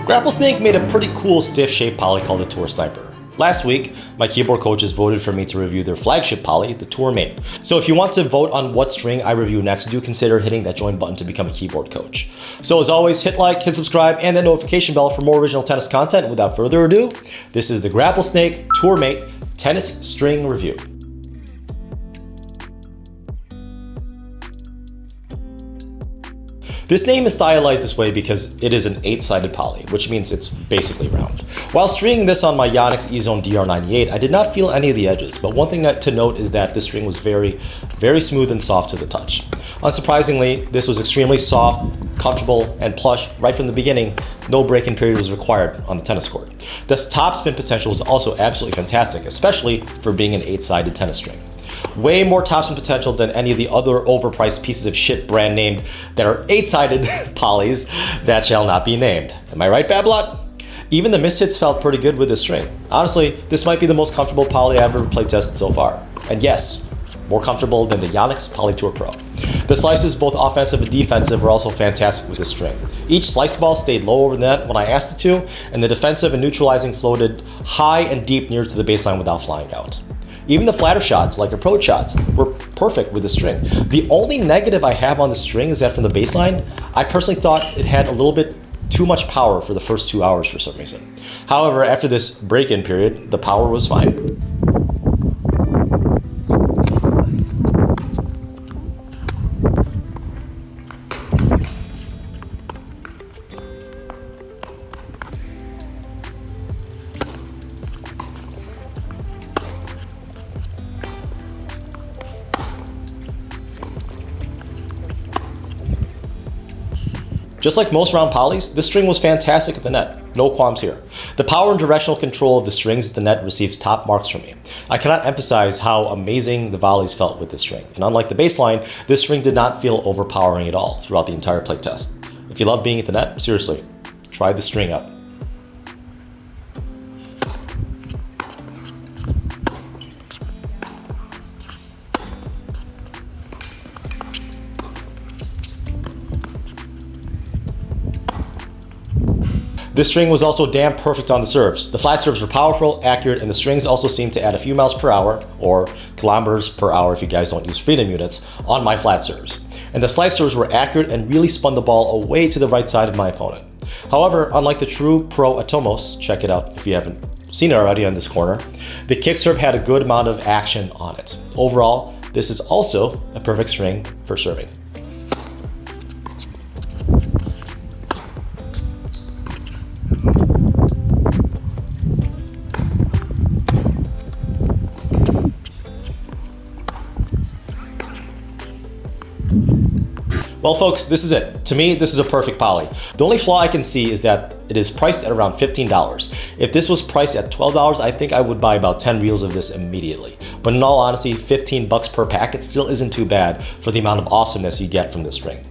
Grapplesnake made a pretty cool stiff-shaped poly called the Tour Sniper. Last week, my keyboard coaches voted for me to review their flagship poly, the Tour Mate. So if you want to vote on what string I review next, do consider hitting that join button to become a keyboard coach. So as always, hit like, hit subscribe, and that notification bell for more original tennis content. Without further ado, this is the Grapplesnake Tour Mate Tennis String Review. This name is stylized this way because it is an 8-sided poly, which means it's basically round. While stringing this on my Yonex E-Zone DR98, I did not feel any of the edges, but one thing to note is that this string was very smooth and soft to the touch. Unsurprisingly, this was extremely soft, comfortable, and plush right from the beginning. No break-in period was required on the tennis court. This top spin potential was also absolutely fantastic, especially for being an 8-sided tennis string. Way more topspin potential than any of the other overpriced pieces of shit brand name that are 8-sided polys that shall not be named. Am I right, Bablot? Even the mishits felt pretty good with this string. Honestly, this might be the most comfortable poly I've ever play tested so far. And yes, more comfortable than the Yonex Poly Tour Pro. The slices, both offensive and defensive, were also fantastic with this string. Each slice ball stayed low over the net when I asked it to, and the defensive and neutralizing floated high and deep near to the baseline without flying out. Even the flatter shots, like approach shots, were perfect with the string. The only negative I have on the string is that from the baseline, I personally thought it had a little bit too much power for the first 2 hours for some reason. However, after this break-in period, the power was fine. Just like most round polys, this string was fantastic at the net. No qualms here. The power and directional control of the strings at the net receives top marks from me. I cannot emphasize how amazing the volleys felt with this string. And unlike the baseline, this string did not feel overpowering at all throughout the entire play test. If you love being at the net, seriously, try the string out. This string was also damn perfect on the serves. The flat serves were powerful, accurate, and the strings also seemed to add a few miles per hour, or kilometers per hour if you guys don't use freedom units, on my flat serves. And the slice serves were accurate and really spun the ball away to the right side of my opponent. However, unlike the true Pro Atomos, check it out if you haven't seen it already on this corner, the kick serve had a good amount of action on it. Overall, this is also a perfect string for serving. Well folks, this is it. To me, this is a perfect poly. The only flaw I can see is that it is priced at around $15. If this was priced at $12, I think I would buy about 10 reels of this immediately. But in all honesty, 15 bucks per packet still isn't too bad for the amount of awesomeness you get from this string.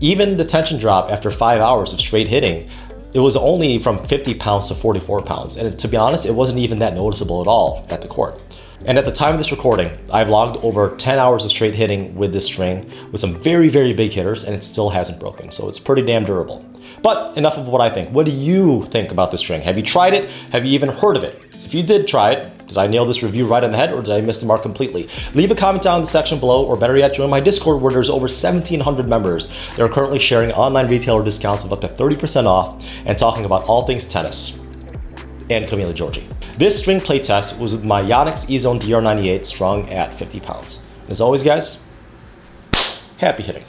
Even the tension drop after 5 hours of straight hitting, it was only from 50 pounds to 44 pounds. And to be honest, it wasn't even that noticeable at all at the court. And at the time of this recording, I've logged over 10 hours of straight hitting with this string with some very big hitters, and it still hasn't broken. So it's pretty damn durable. But enough of what I think. What do you think about this string? Have you tried it? Have you even heard of it? If you did try it, did I nail this review right on the head, or did I miss the mark completely? Leave a comment down in the section below, or better yet, join my Discord where there's over 1,700 members that are currently sharing online retailer discounts of up to 30% off and talking about all things tennis and Camila Giorgi. This string playtest was with my Yonex E-Zone DR98 strung at 50 pounds. As always, guys, happy hitting.